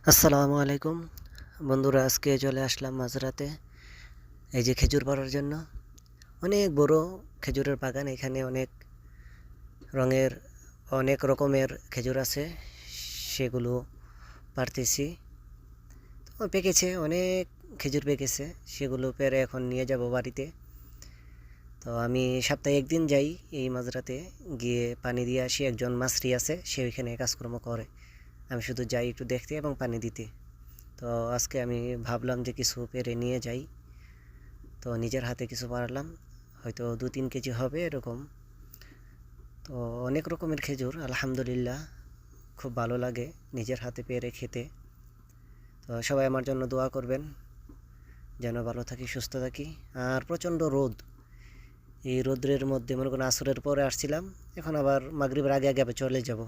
আসসালামু আলাইকুম বন্ধুরা, আজকে চলে আসলাম মাঝরাতে এই যে খেজুর পাড়ার জন্য। অনেক বড় খেজুরের বাগান, এখানে অনেক রঙের অনেক রকমের খেজুর আছে, সেগুলো পারতেছি। তো পেকেছে, অনেক খেজুর পেকেছে, সেগুলো পেরে এখন নিয়ে যাব বাড়িতে। তো আমি সপ্তাহে একদিন যাই এই মাঝরাতে, গিয়ে পানি দিয়ে আসি। একজন মাছরি আছে, সে ওইখানে কাজকর্ম করে, আমি শুধু যাই একটু দেখতে এবং পানি দিতে। তো আজকে আমি ভাবলাম যে কিছু পেরে নিয়ে যাই, তো নিজের হাতে কিছু বানালাম, হয়তো 2-3 কেজি হবে এরকম। তো অনেক রকমের খেজুর, আলহামদুলিল্লাহ, খুব ভালো লাগে নিজের হাতে পেরে খেতে। তো সবাই আমার জন্য দোয়া করবেন যেন ভালো থাকি, সুস্থ থাকি। আর প্রচণ্ড রোদ, এই রোদ্রের মধ্যে মনে করেন আসরের পরে আসছিলাম, এখন আবার মাগরিবের আগে আগে আবার চলে যাব।